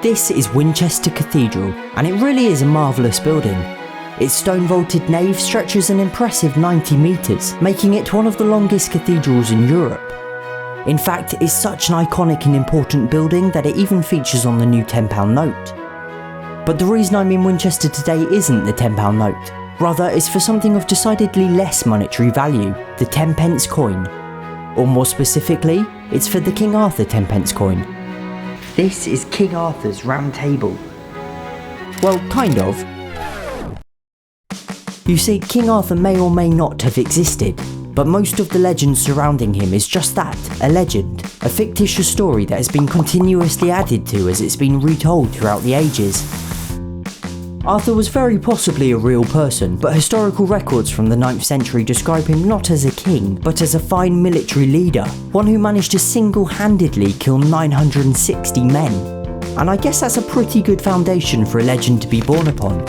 This is Winchester Cathedral, and it really is a marvellous building. Its stone-vaulted nave stretches an impressive 90 metres, making it one of the longest cathedrals in Europe. In fact, it's such an iconic and important building that it even features on the new £10 note. But the reason I'm in Winchester today isn't the £10 note. Rather, it's for something of decidedly less monetary value, the 10p coin. Or more specifically, it's for the King Arthur 10p coin. This is King Arthur's Round Table. Well, kind of. You see, King Arthur may or may not have existed, but most of the legend surrounding him is just that, a legend, a fictitious story that has been continuously added to as it's been retold throughout the ages. Arthur was very possibly a real person, but historical records from the 9th century describe him not as a king, but as a fine military leader, one who managed to single-handedly kill 960 men. And I guess that's a pretty good foundation for a legend to be born upon.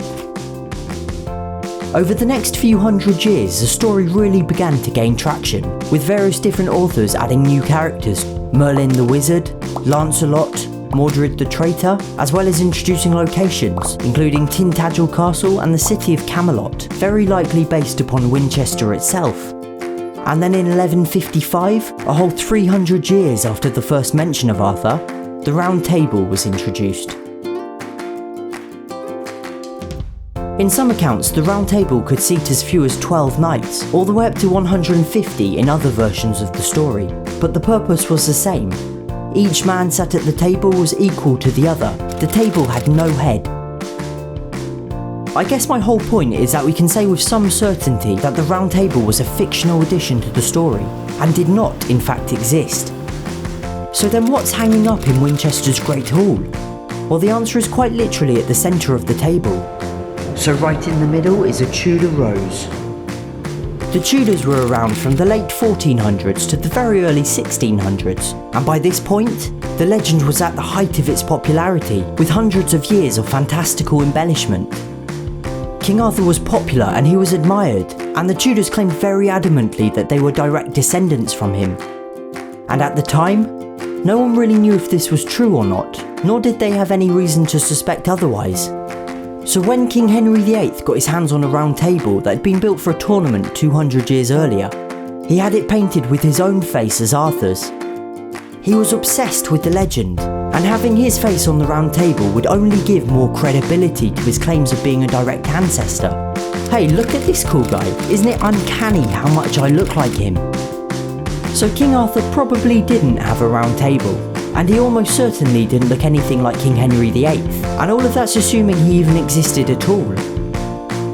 Over the next few hundred years, the story really began to gain traction, with various different authors adding new characters: Merlin the Wizard, Lancelot, Mordred the Traitor, as well as introducing locations, including Tintagel Castle and the city of Camelot, very likely based upon Winchester itself. And then in 1155, a whole 300 years after the first mention of Arthur, the Round Table was introduced. In some accounts, the Round Table could seat as few as 12 knights, all the way up to 150 in other versions of the story, but the purpose was the same. Each man sat at the table was equal to the other. The table had no head. I guess my whole point is that we can say with some certainty that the Round Table was a fictional addition to the story, and did not in fact exist. So then what's hanging up in Winchester's Great Hall? Well, the answer is quite literally at the centre of the table. So right in the middle is a Tudor rose. The Tudors were around from the late 1400s to the very early 1600s, and by this point, the legend was at the height of its popularity, with hundreds of years of fantastical embellishment. King Arthur was popular and he was admired, and the Tudors claimed very adamantly that they were direct descendants from him. And at the time, no one really knew if this was true or not, nor did they have any reason to suspect otherwise. So when King Henry VIII got his hands on a round table that had been built for a tournament 200 years earlier, he had it painted with his own face as Arthur's. He was obsessed with the legend, and having his face on the round table would only give more credibility to his claims of being a direct ancestor. Hey, look at this cool guy, isn't it uncanny how much I look like him? So King Arthur probably didn't have a round table, and he almost certainly didn't look anything like King Henry VIII, and all of that's assuming he even existed at all.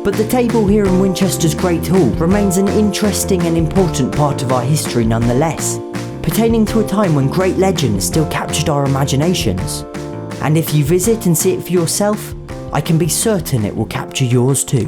But the table here in Winchester's Great Hall remains an interesting and important part of our history nonetheless, pertaining to a time when great legends still captured our imaginations. And if you visit and see it for yourself, I can be certain it will capture yours too.